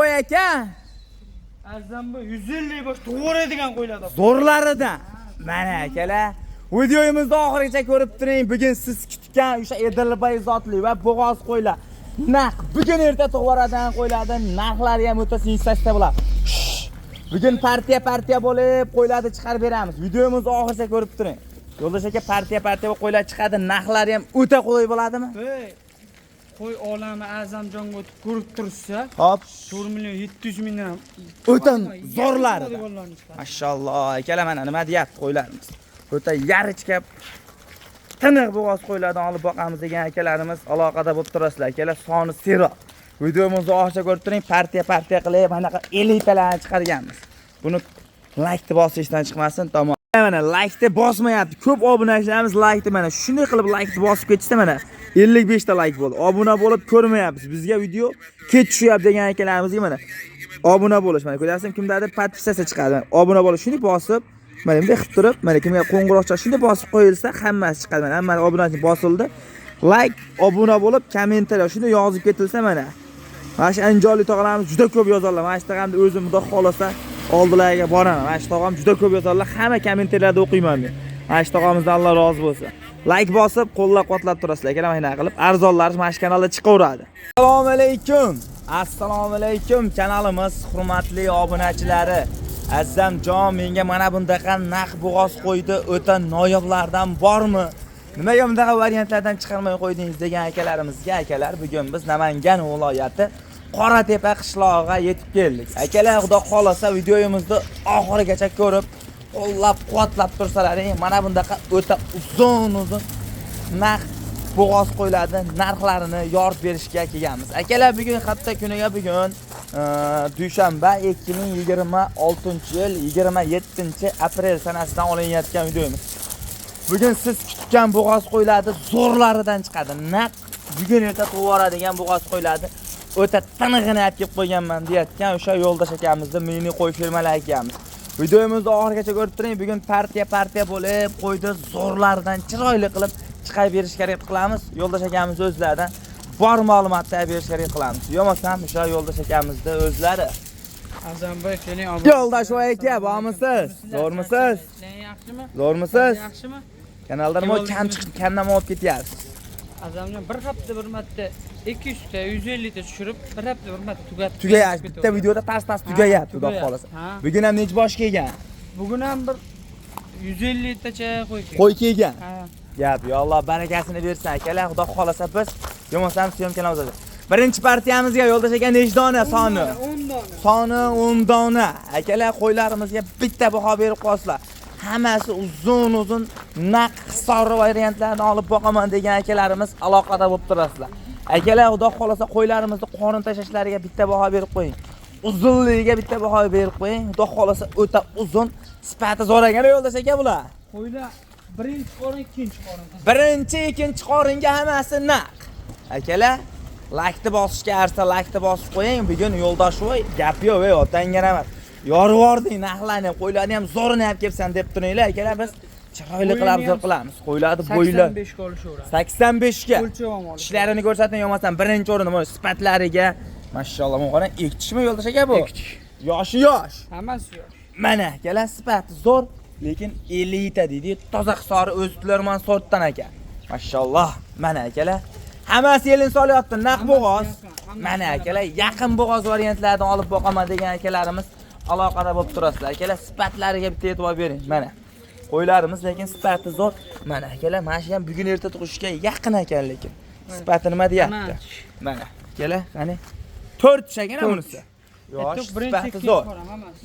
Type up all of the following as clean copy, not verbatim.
Yo'ldashoy aka. Azam bu 150 bosh to'g'raydigan qo'yiladi. Zo'rlaridan. Mana akalar, videomizni oxirigacha ko'rib turing. Bugun siz kutgan o'sha Edilbay zotli va bo'g'oz qo'ylar. Naq bugun erta to'g'radigan qo'ylardi. Narxlari ham o'ta sensasiya bo'ladi. Bugun partiya bo'lib qo'ylarni chiqarib beramiz. Videomizni oxirigacha ko'rib turing. Yo'ldosh aka partiya bo'lib qo'ylar chiqadi. Narxlari ham o'ta qulay bo'ladimi? Qo'y olami Azamjonga o'tib ko'rib tursa, hop 4 million 700 mingdan o'ta zo'rlar. Mashalloh, akalar mana nima deyapti qo'ylarimiz. O'ta yarichka tiniq bo'g'oz qo'ylardan olib boqamiz degan akalarimiz aloqada bo'lib turasizlar. Akalar soni seroq. Videomizni oxirigacha ko'rib turing. Partiya qilib manaqa 50 talarni chiqarganmiz. Buni like bosishdan chiqmasin, tamom. Mana like bosmayapti. Ko'p obunachilarimiz like mana shunday qilib like bosib ketishsa mana 55 ta like bo'ldi. Obuna bo'lib ko'rmayapsiz. Bizga video kech tushyapti degan akalarimizga mana obuna bo'lish. Mana ko'ryapsizmi, kimdadir podpisatsiya chiqadi. Obuna bo'lish shunday bosib, mana bunday qilib turib, mana kimga qo'ng'iroqcha shunday bosib qo'yilsa, hammasi chiqadi. Mana hamma obunachi bosildi. Like, obuna bo'lib, kommentariy shunday yozib ketilsa mana. Mana shu anjoli tog'larimiz juda ko'p yozadilar. Mana shu tog'amni o'zim xudo xolasa oldilariga boraman. Mana shu tog'am juda ko'p yozadilar. Hamma kommentariyalarda o'qiyman men. Mana shu tog'amizdan Alloh rozi bo'lsin. Like bosib, qo'llab-quvvatlab turasizlar. Akalar mana qilib arzonlarimiz mana shu kanalda chiqaveradi. Assalomu alaykum. Assalomu alaykum kanalimiz hurmatli obunachilari. Azamjon menga mana bundaqa naq bo'g'oz qo'ydi, o'ta noyoblardan bormi? Nimaga bundaqa variantlardan chiqarmay qo'ydingiz degan akalarimizga, akalar bugun biz Namangan viloyati Qoratepa qishlog'iga yetib keldik. Akalar xudo xolasa videomizni oxirigacha ko'rib, qo'llab-quvvatlab tursalaring, mana bundaqa o'ta uzun naq bo'g'oz qo'ylarni narxlarini yoritib berishga kelganmiz. Akalar bugun hatto kuniga bugun dushanba 2026-yil 27-aprel sanasidan olinayotgan videomiz. Bugun siz kutgan bo'g'oz qo'ylarni zo'rlaridan chiqadi. Naq bugun erta to'g'radigan bo'g'oz qo'ylarni o'ta tinig'ini aytib kelib qo'yganman deyotgan o'sha yo'ldosh akamizni mini qo'y firmalar akamiz. Videomizni oxirigacha ko'rib turing. Bugun partiya bo'lib qo'ydi zo'rlaridan chiroyli qilib chiqarib berishga harakat qilamiz. Yo'ldosh akamiz o'zlaridan bor ma'lumotni berishga harakat qilamiz. Yo'qmasam o'sha yo'ldosh akamizni o'zlari. Azambay keling ob. Yo'ldosh aka, bormisiz? Zo'rmisiz? Yaxshimi? Zo'rmisiz? Yaxshimi? Kanalda nima kam chiqib, kamdan olib ketyapsiz? Azamjon bir hafta bir marta 200 ta 150 ta tushirib, bir hafta bir marta tugatib. Tugayapti. Bitta videoda tas tugayapti, xudo xolasa. Bugun ham nech bosh kelgan? Bugun ham bir 150 tacha qo'y kelgan. Ha. Gap, yo Alloh barakasini bersin akalar, xudo xolasa biz yo'qmasam syomkalarimiz o'zadi. Birinchi partiyamizga yo'ldosh aka nech dona soni? 10 dona. Soni 10 dona. Akalar qo'ylarimizga bitta baho berib qo'yasizlar. Hammasi uzun naq hisor variantlarni olib boqaman degan akalarimiz aloqada bo'lib turasizlar. Akalar xudo xolasa qo'ylarimizni qorin tashlashlariga bitta baho berib qo'ying. Uzunligiga bitta baho berib qo'ying. Xudo xolasa o'ta uzun, sifati zo'r ekan yo'ldosh aka bular. Qo'ylar birinchi qorin, ikkinchi qorin. Birinchi, ikkinchi qoringa hammasi naq. Akalar like bosishga arsa like bosib qo'ying. Bugun yo'ldosh voy gap yo'q, voy otangga rahmat. Yorvording narxlarni, qo'ylarni ham zo'rini olib kelsan deb turinglar. Akalar biz chiroyli qilib zo'r qilamiz. Qo'ylarni bo'ylar 85 ga olishaveradi. 85 ga. O'lchab ham oladi. Ishlarini ko'rsating, yo'qmasam birinchi o'rinda mana sifatlariga. Mashalloh, men qarang, ikkitishmi yo'ldosh aka bu? Yoshi yosh. Hammasi yosh. Mana akalar sifati zo'r, lekin elita deydi, toza hisori o'zitlarman sortdan aka. Mashalloh. Mana akalar hammasi elin solyapti, naq bo'g'oz. Mana akalar yaqin bo'g'oz variantlardan olib boqaman degan akalarimiz aloqada bo'lib turasizlar. Akalar sifatlariga bitta e'tibor bering. Mana qo'ylarimiz lekin sifati zo'r. Mana akalar, mana shu ham bugun erta tug'ishga yaqin ekan lekin. Sifati nima deyapti? Mana akalar, qani 4 tushagana bunisi. Yosh, sifati zo'r.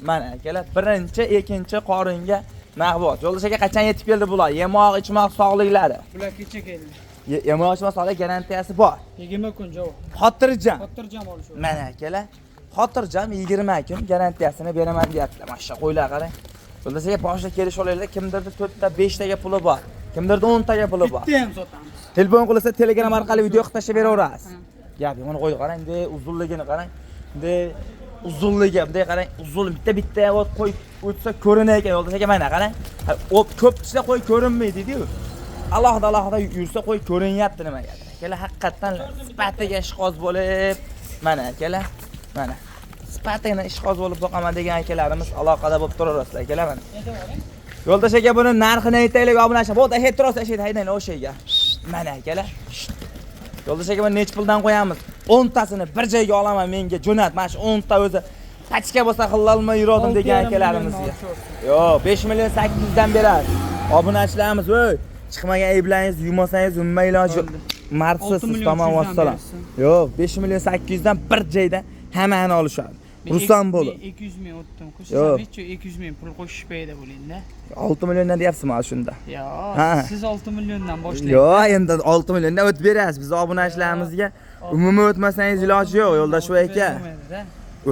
Mana akalar, birinchi, ikkinchi qoringa naqbot. Yo'ldosh aka qachon yetib keldi bular? Yemoq, ichmoq sog'liklari. Bular kecha keldi. Yemoq, ichmoq sog'lik garantiyasi bor. 20 kun javob. Xotirjam. Xotirjam olishaveradi. Mana akalar, xotirjam 20 kun garantiyasini beraman deyaptilar. Mashsha qo'ylar qarang. Yo'ldosh aka boshida kelish olaylar, kimdirda 4 ta, 5 taga puli bor. Kimdirda 10 taga puli bor. Bitta ham sotamiz. Telefon qilsa Telegram orqali video qilib tashlab beraverasiz. Gap, mana qo'y qarang, bunday uzunligini qarang. Bunday uzunligi, bunday qarang, uzun bitta qo'y o'tsa ko'rinar ekan yo'ldosh aka mana qarang. Ko'p ishda qo'y ko'rinmaydi-ku. Alohida yursa qo'y ko'rinyapti nimagadir. Akalar haqiqatan sifatiga ishqoz bo'lib, mana akalar, mana sifatini ishqoz bo'lib boqaman degan akalarimiz aloqada bo'lib turaverasizlar akalar mana. Yo'ldosh aka buni narxini aytaylik, obunachi. Bo'ldi, aytib ashaydi, haydang o'sha yerga. Mana akalar. Yo'ldosh aka buni necha puldan qo'yamiz? 10 tasini bir joyga olaman menga jo'nat. Mana shu 10 ta o'zi pachka bo'lsa qilolmay yurdim degan akalarimizga. Yo'q, 5 million 800 dan beradi. Obunachilarimiz, voy, chiqmagan ayblaringiz yumasangiz umma iloji yo'q. Marsiz tamom vassalam. Yo'q, 5 million 800 dan bir joyda hammani olishadi. Ruslan bo'lib. 200 ming o'tdim. Qo'shsam necha 200 ming pul qo'shib berdi bo'ling-da. 6 milliondan deyapsiz mana shunda. Yo'q, siz 6 milliondan boshlang. Yo'q, endi 6 milliondan o'tib berasiz. Biz obunachilarimizga umuman o'tmasangiz iloji yo'q, yo'ldosh aka.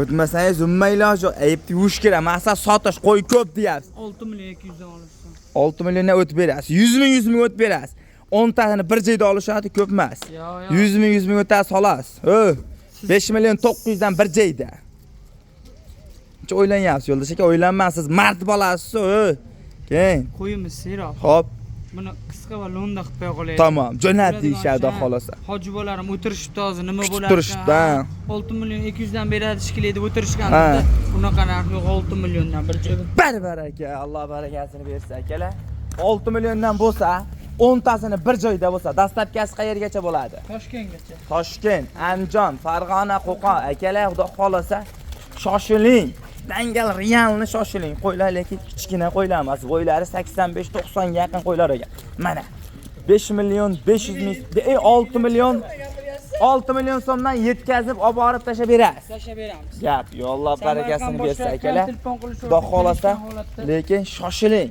O'tmasangiz umuman iloji yo'q. Ayibni yuvish kerak. Maqsad sotish, qo'y ko'p deyapsiz. 6 million 200 dan olishsin. 6 milliondan o'tib berasiz. 100 ming o'tib berasiz. 10 tasini bir joyda olishadi, ko'p emas. 100 ming o'tasiz olasiz. 5 million 900 dan bir joyda. Nechta o'ylanyapsiz yo'ldosh aka? O'ylanmasiz, mard bolasiz. Keyin qo'yimiz seroq. Xo'p. Buni qisqa va lo'nda qilib qo'ya qolaylik. Tamom, jo'nat deyishadi xolasa. Hoji bolarim o'tirishibdi hozir, nima bo'ladi? O'tirishibdi. 6 million 200 dan beradi shekilli deb o'tirishganida, bunaqa narx yo'q, 6 milliondan bir joyda. Baraka, Alloh barakasini bersa akalar. 6 milliondan bo'lsa, 10 tasini bir joyda bo'lsa, dastlabkasi qayergacha bo'ladi? Toshkentgacha. Toshkent, Andijon, Farg'ona, Qo'qon akalar, xudo xolasa, shoshiling. Dangal realni shoshiling. Qo'ylar lekin kichkina qo'ylar emas. Bo'ylari 85-90 ga yaqin qo'ylar ekan. Mana 5 million 500 ming, 6 million so'mdan yetkazib olib borib tashlab berasiz. Tashlab beramiz. Gap, yo Alloh barakasini bersa akalar. Xudo xolasa, lekin shoshiling.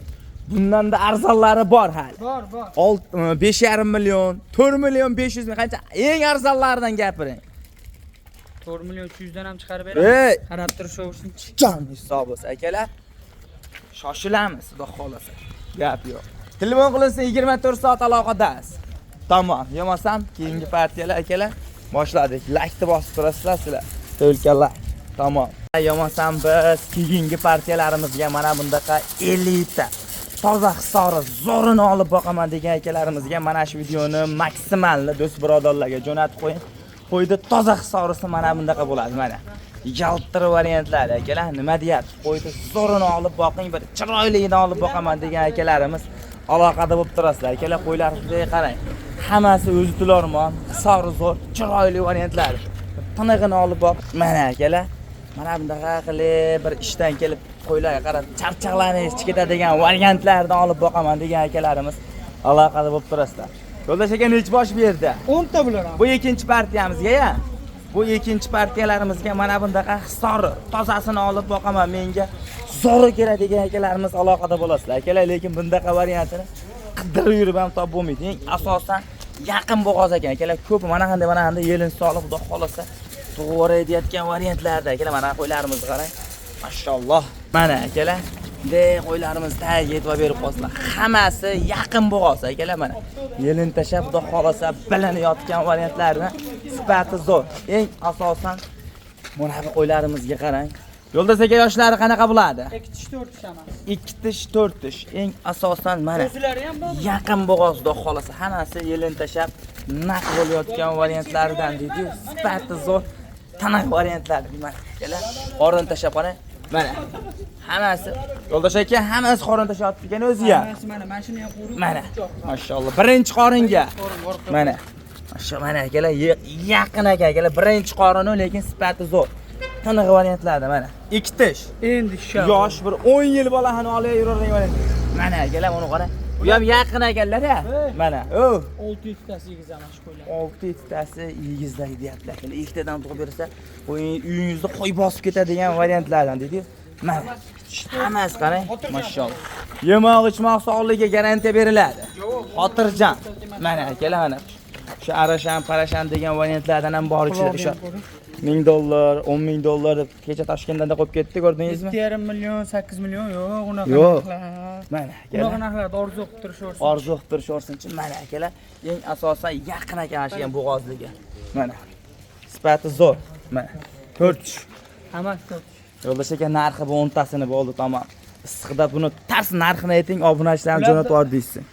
Bundan da arzonlari bor hali. Bor. 5,5 million, 4 million 500 ming qancha eng arzonlaridan gapiring. 4 million 300 dan ham chiqarib beramiz. Qarab turishaversin. Jon hisobi bo'lsa akalar. Shoshilamiz, xudo xolasa. Gap yo'q. Telefon qilinsa 24 soat aloqadasiz. Tamom, yemasam keyingi partiyalar akalar boshladik. Laykni bosib turasizlar sizlar. To'lkalar. Tamom. Yemasam biz keyingi partiyalarimizga mana bundaqa elita toza hisori zo'rini olib boqaman degan akalarimizga mana shu videoni maksimalni do'st birodarlarga jo'natib qo'ying. Qo'yda toza hisorisi mana bundaqa bo'ladi mana. Yaltiri variantlar akalar, nima deyapti? Qo'yda zo'rini olib boqing, bir chiroyligini olib boqaman degan akalarimiz aloqada bo'lib turasizlar. Akalar, qo'ylaringizga qarang. Hammasi o'zi tulormon, hisori zo'r, chiroyli variantlar. Tinig'ini olib boq. Mana akalar, mana bundaqa qilib bir ishdan kelib qo'ylarga qarab charchaqlaringiz ketadigan variantlarni olib boqaman degan akalarimiz aloqada bo'lib turasizlar. Yo'ldosh aka necha bosh berdi? 10 ta bular. Bu ikkinchi partiyamizga-ya. Bu ikkinchi partiyalarimizga mana bundaqa hisori tozasini olib boqaman. Menga zo'ri kerak degan akalarimiz aloqada bo'lasizlar. Akalar, lekin bundaqa variantini qidirib yurib ham topib bo'lmaydi. Eng asosan yaqin bo'g'oz ekan. Akalar, ko'p mana qanday yelin solib xudo xolasa to'g'ri deyotgan variantlarda. Akalar, mana qo'ylarimizni qarang. Mashalloh. Mana akalar, qo'ylarimiz tagiga e'tibor berib qolsizlar. Hammasi yaqin bo'g'oz akalar mana. Yelin tashab xudo xolasa bilinayotgan variantlarni sifati zo'r. Eng asosan mana bu qo'ylarimizga qarang. Yo'ldosh aka, yoshlari qanaqa bo'ladi? 2 tish 4 tish emas. 2 tish 4 tish. Eng asosan mana o'zlari ham bor. Yaqin bo'g'oz xudo xolasa hammasi yelin tashab naq bo'layotgan variantlardan deydi. Sifati zo'r. Taniq variantlar mana akalar. Qorin tashab qarang. Mana hammasi yo'ldosh aka, hammasi qorin tashayotib ekan o'zi-ya. Mana shuni ham qo'rib. Mana mashalloh, birinchi qoringa. Mana mashalloh, mana akalar yaqin akalar, birinchi qorini, lekin sifati zo'r. Taniq variantlarda mana 2 tish. Endi yosh bir 10 yil bolani olib yuravergan variant. Mana akalar, buni qarang. Bu ham yaqin ekanlar-a. Mana, 6 tasi egizamiz qo'ylar. 6 tasi egizlar deyaptilar. Ikkitadan tug'ib bersa, uyingizda qo'y bosib ketadigan variantlardan dedi. Mana hammasi qarang, mashalloh. Yemoq ichmoq sog'ligiga garantiya beriladi. Xotirjam. Mana akalar, mana shu arashan parashan degan variantlardan ham bor ichida o'sha $1000, $10,000 deb kecha Toshkentdan qo'yib ketdi, ko'rdingizmi? 7,5 million, 8 million yo'q, unaqa yo'q. narxlar. Mana Unaqa narxlarda orzu qilib turishaversin. Orzu qilib turishaversin-chi, mana akalar, eng asosan yaqin ekan shu ham bo'g'ozligi. Mana sifati zo'r. Mana 4 tish. Hammasi 4 tish. Yo'ldosh aka, narxi bu 10 tasini bo'ldi, tamom. Issiqda buni tars narxini ayting, obunachilarni jo'natib yubor deysiz.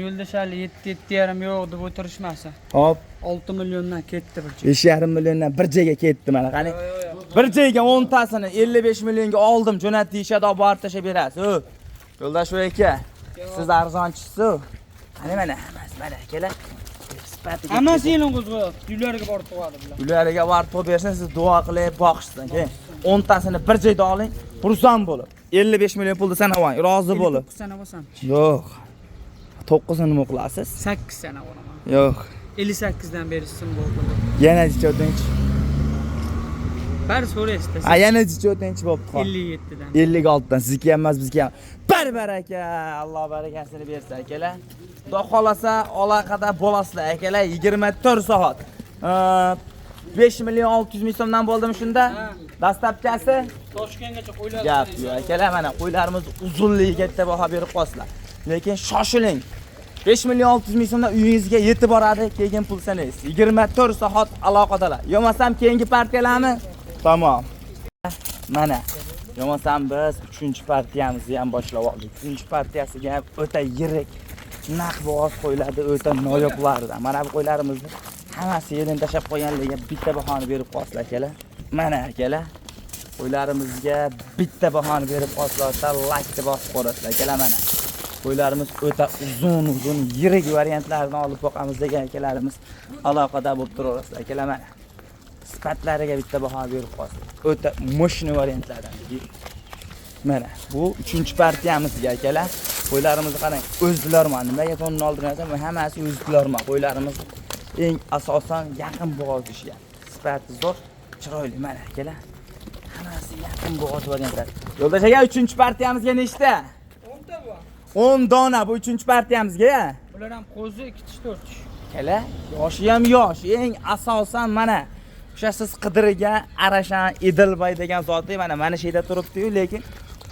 Yo'ldosh ali 7,5 yo'q deb o'tirishmasa. Hop, 6 milliondan ketdi bir joy. 5,5 milliondan bir joyga ketdi mana. Qani Bir joyga 10 tasini 55 millionga oldim, jo'nat deyishadi, olib borib tashlab berasiz. Yo'ldosh aka, siz arzonchisiz. Mana hammasi mana akalar. Hammasi yelin qo'zg'ayapti. Uylariga borib qo'yadi bular. Uylariga borib qo'yib bersin, siz duo qilib boqishsin. Keyin 10 tasini bir joyda oling, xursand bo'lib. 55 million pulni sanavang, rozi bo'lib. 9 sana bo'lsam. Yo'q. 9 nima qilasiz? 8 sana bo'laman. Yo'q. 58 dan berishsin bo'ldi. Yana necha Bari so'raysiz. yana necha bo'pti? 57 dan. 56 dan sizniki ham emas, bizniki ham. Baraka, Alloh barakasini bersin akalar. Xudo xolasa aloqada bo'lasizlar akalar 24 soat. 5 million 600 ming so'mdan bo'ldimi shunda? Dastlabkasi Toshkentgacha qo'yiladi. gap yo'q akalar, mana qo'ylarimiz uzunligiga katta baho berib qo'yasizlar. Lekin shoshiling. 5 million 600 ming so'mdan uyingizga yetib boradi, keyin pul sanaysiz. 24 soat aloqadalar. Yo'masam keyingi partiyalarni tamom. Mana yo'masam biz 3-partiyamizni ham boshlab oldik. 3-partiyasiga ham o'ta yirik naq bo'g'oz qo'yiladi, o'ta noyoqlardan. Mana bu qo'ylarimizni hammasi yerdan tashab qo'yganligiga bitta bahoni berib qo'yasizlar akalar. Mana akalar, qo'ylarimizga bitta bahoni berib qo'yasizlar, like bosib qo'yasizlar akalar. Mana qo'ylarimiz o'ta uzun, yirik variantlarni olib boqamiz degan akalarimiz aloqada bo'lib turasizlar akalar. Mana sifatlariga bitta baho berib qo'yasizlar. O'ta moshni variantlardan. Mana bu 3-partiyamizga akalar. Qo'ylarimizni qarang, o'zdilarman. Nimaga tonni oldirasam, hammasi o'zdilarman. Qo'ylarimiz eng asosan yaqin bo'g'oz ishgan. Sifati zo'r, chiroyli mana akalar. Hammasi yaqin bo'g'oz variantlar. Yo'ldosh aka, 3-partiyamizga nechta? 10 ta bu. 10 dona bu 3-partiyamizga. Bular ham qo'zi 2 tish 4 tish. Kala, yoshi ham yosh. Eng asosan mana o'sha siz qidirgan Arashan Idilbay degan zotli mana shu yerda turibdi-yu, lekin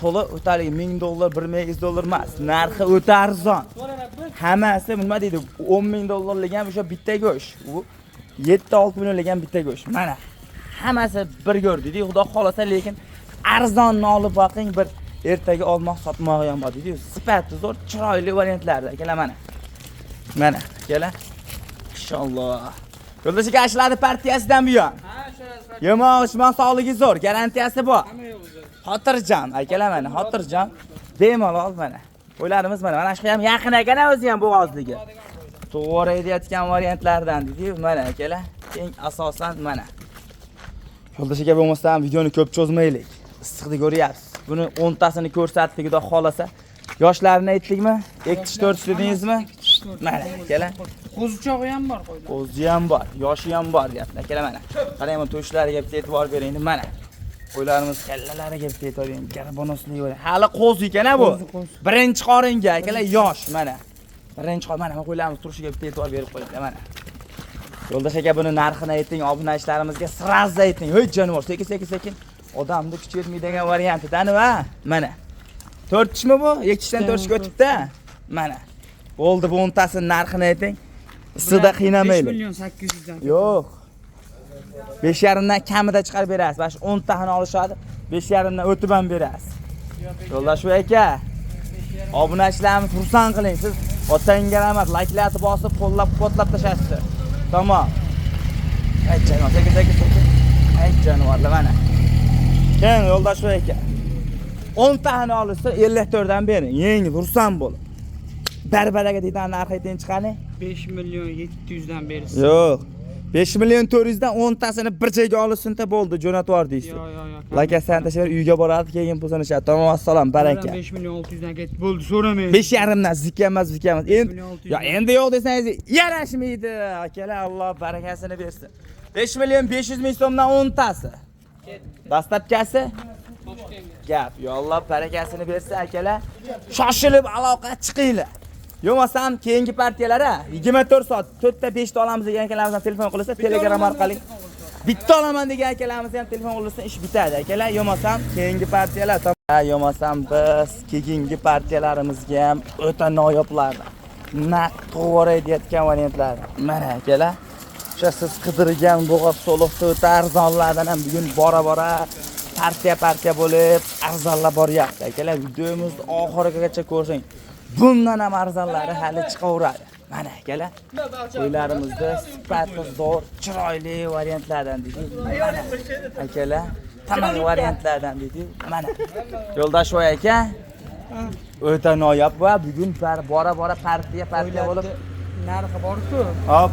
to'la o'talik $1000, $1000 emas. Narxi o'ta arzon. Hammasi nima deydi? $10,000 ham o'sha bitta go'sht. U 7-6 millionlik ham bitta go'sht. Mana hammasi bir go'rdingiz, xudo xolasa, lekin arzonni olib boqing, bir ertaga olmoq sotmog'i ham bor deydi-yu. Sifati zo'r, chiroyli variantlarda akalar mana. Mana akalar. Inshaalloh. Yo'ldosh aka, ishladi partiyasidan buyon. Ha, shunday. Yemoq-ichmoq sog'ligi zo'r, garantiyasi bor. Hamma yo'q o'zi. Xotirjam akalar, mana xotirjam. Bemalol mana. Qo'ylarimiz mana shu ham yaqin ekan o'zi ham bo'g'ozligi. To'g'ri aytayotgan variantlardan dedi-yu, mana akalar. Eng asosan mana. Yo'ldosh aka, bo'lmasam videoni ko'p cho'zmaylik. Issiqni ko'ryapsiz. Buni 10 tasini ko'rsatdik, xudo xolasa. Yoshlarini aytdikmi? 2-4 dedingizmi? Mana akalar. Qo'zichog'i ham bor qo'ylar. Qo'zi ham bor, yoshi ham bor deyapti akalar mana. Qarang, mana to'shlariga bitta e'tibor bering mana. Qo'ylarimiz kallalariga bitta e'tibor bering. Garbonosli bo'lar. Hali qo'zi ekan bu. Birinchi qoringa akalar yosh mana. Birinchi qorin mana qo'ylarimiz turishiga bitta e'tibor berib qo'yinglar mana. Yo'ldosh aka, buni narxini ayting, obunachilarimizga sразу ayting. Hoy jonivor, sekin. Odamni kuch yetmaydigan variantidan va mana. 4 tishmi bu? 2 tishdan 4 tishga o'tibdi. Mana. Bo'ldi, bu 10 tasini narxini ayting. Issiqda qiynamaylik. 5 million 800 dan. Yo'q. 5,5 dan kamida chiqarib berasiz. Mana shu 10 tani olishadi. 5,5 dan o'tib ham berasiz. Yo'ldosh aka, obunachilarimiz xursand qiling. Siz otangga rahmat, like'larni bosib, qo'llab-quvvatlab tashlaysiz. Tamom. Ay jonivor, sekin. Ay jonivorlar mana. Keyin yo'ldosh aka, 10 tani olsa 54 dan bering. Yeng xursand bo'ling. Barbaraga degan narx ayting chiqani? 5 million 700 dan berasiz. Yo'q. 5 million 400 dan 10 tasini bir joyga olishsinda bo'ldi, jo'natib yubor deysiz. Yo'q. Lakasini tashlar, uyga boradi, keyin pul sanashadi. Tamom, assalom, baraka. 5 million 600 dan ketdi. Bo'ldi, so'ramang. 5,5 dan zikkamas. Endi yo'q desangiz, yarashmaydi. Akalar, Alloh barakasini bersin. 5 million 500 ming so'mdan 10 tasi. Dastlabkasi? Gap. Yo, Alloh barakasini bersin akalar. Shoshilib aloqa chiqinglar. Yo'masam keyingi partiyalara 24 soat 4 ta 5 ta olamiz degan akalarimizdan telefon qilsa, Telegram orqali bitta olaman degan akalarimizdan ham telefon qilsa, ish bitadi akalar. Yo'masam keyingi partiyalar, yo'masam biz keyingi partiyalarimizga ham o'ta noyoblar. Naq to'g'ri aytayotgan variantlar. Mana akalar, o'sha siz qidirgan bo'g'oz so'liqda o'ta arzonlardan ham bugun bora partiya bo'lib arzonlar boryapti akalar. Videomizni oxirigacha ko'ring. Bundan ham arzonlari hali chiqaveradi. Mana akalar, qo'ylarimizda sifati zo'r, chiroyli variantlardan deydi. Mana akalar, taniq variantlardan dedi. Mana Yo'ldoshev aka o'ta noyob va bugun bora partiya bo'lib narxi bor-ku. hop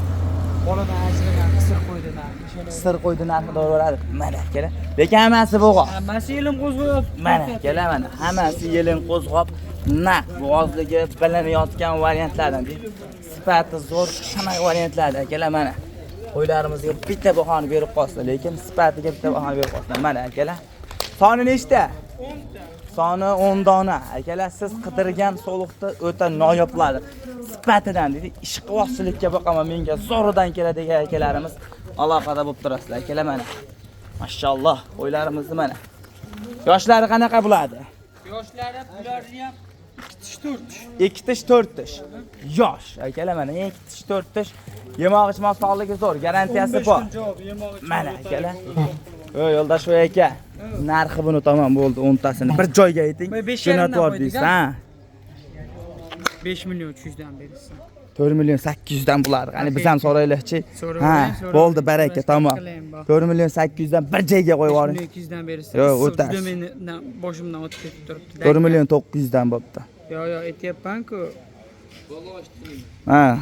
Boladan ajragan qisir qo'ydi narxi. sir qo'ydi narxi do'radi. Mana kelar. Lekin hammasi bo'g'oz. Hammasi yelim qo'zg'ab. Mana kelar mana hammasi yelin qo'zg'ab naq bo'g'ozligi bilinayotgan variantlardan deydi. Sifati zo'r qanaqa variantlardan kelar mana. Qo'ylarimizga bitta bahoni berib qolsa, lekin sifatiga bitta bahoni berib qolsa. Mana akalar. Soni nechta? 10 ta. Soni 10 dona. Akalar siz qidirgan soliqda o'ta noyoblari. Sifatidan deydi, ishqibozchilikka boqaman menga zo'ridan keladigan akalarimiz aloqada bo'lib turasizlar. Akalar mana. Mashalloh, qo'ylarimizni mana. Yoshlari qanaqa bo'ladi? Yoshlari bularni ham 2 tish 4 tish. 2 tish 4 tish. Yosh. Akalar mana 2 tish 4 tish. Yemoq ichmoq sog'ligi zo'r, garantiyasi bor. Mana akalar. Yo'ldoshev aka. Narxi buni tamom bo'ldi 10 tasini. Bir joyga ayting. Jo'natib yubordingiz, ha? 5 million 300 dan berasiz. 4 million 800 dan bo'ladi. Qani biz ham so'raylikchi. Ha, bo'ldi baraka, tamom. 4 million 800 dan bir joyga qo'yib yuboring. 200 dan berasiz. Yo'q, o'ta. Mendan boshimdan o'tib ketib turibdi. 4 million 900 dan bo'pti. Yo'q, aytyapman-ku. Ha,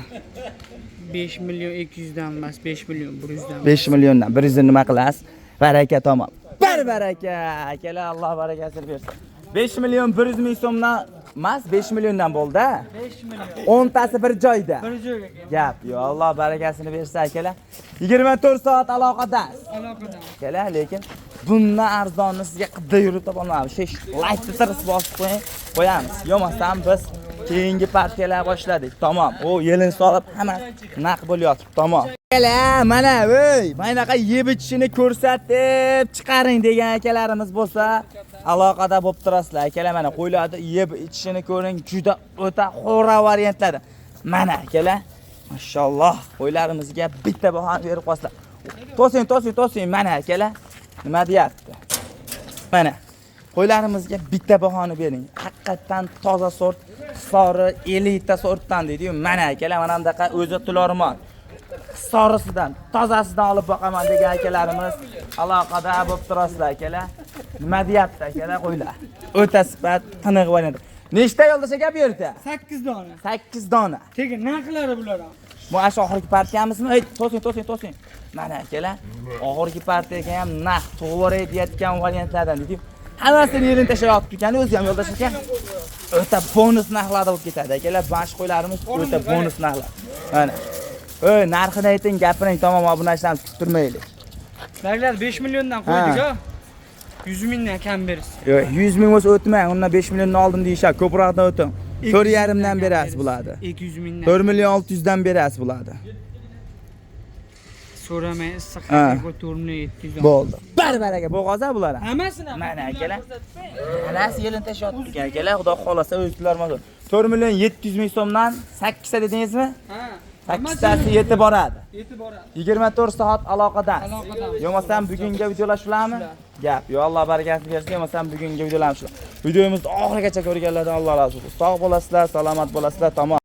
5 million 200 dan emas, 5 million 100 dan. 5 milliondan 100 ni nima qilasiz? Baraka tamom. Baraka. Akalar Alloh barakasini bersin. 5 million 100 ming so'mdan emas, 5 milliondan bo'ldi. 5 million. 10 tasi bir joyda. Bir joyga. Gap, yo Alloh barakasini bersa akalar. 24 soat aloqadasiz. Aloqada. Akalar, lekin bundan arzonni sizga qidda yuritib olamiz. Shu like tirs bosib qo'yamiz. Yo'masam biz keyingi partiyalar boshladik. Tamom. O yelin solib hamma naq bo'lyapti. Tamom. Akalar, mana voy, maynaqa yeb ichishini ko'rsatib chiqaring degan akalarimiz bo'lsa, aloqada bo'lib turasizlar. Akalar, mana qo'ylarni yeb ichishini ko'ring, juda o'ta xo'ra variantlar. Mana akalar, mashalloh, qo'ylarimizga bitta bahoni berib qo'yasizlar. To'sing, mana akalar. Nima deyapti? Mana qo'ylarimizga bitta bahoni bering. Haqiqatan toza sort, sori elita sortdan deydi-yu. Mana akalar, mana bundaqa o'zi tulormon. Sorisidan, tozasidan olib boqaman degan akalarimiz aloqada bo'lib turasizlar akalar. Nima deyapti akalar qo'ylar? O'ta sifat, tiniq variant. Nechta yo'ldosh aka bu yerda? 8 dona. 8 dona. Tega narxlari bular ham. Bu ash oxirgi partiyamizmi? To'sing. Mana akalar, oxirgi partiyaga ham narx to'g'ri deyotgan variantlardan deydi. Hammasini yerini tashlayotib ekan, o'zi ham yo'ldosh ekan. O'ta bonus narxlarda bo'lib ketadi akalar. Bash qo'ylarimiz o'ta bonus narxlar. Mana. Narxini ayting, gapiring, tamom, obunachilarni kuttirmaylik. Narxlar 5 milliondan qo'ydik-ku. 100 mingdan kam berasiz. Yo'q, 100 ming bo'lsa o'tmang, undan 5 milliondan oldim deyishadi. Ko'proqdan o'ting. 4,5 dan berasiz bo'ladi. 200 mingdan. 4 million 600 dan berasiz bo'ladi. So'ramay issiq qilib 4 million 700 dan. Bo'ldi. Baraka bo'g'oza bular. Hammasini. Mana akalar. Hammasi yelin tashyapti ekan akalar, xudo xolasa o'zingizlar mazur. 4 million 700 ming so'mdan 8 ta dedingizmi? Ha. 8 tasi yetib boradi. Yetib boradi. 24 soat aloqadasiz. Aloqadamiz. Yo'masam bugungi videolashuvlarmi? Gap, yo Alloh barakasini bersin, yo'masam bugungi videolarimiz. Videomizni oxirigacha ko'rganlardan Alloh razı olsun. Sog' bo'lasizlar, salomat bo'lasizlar, tamom.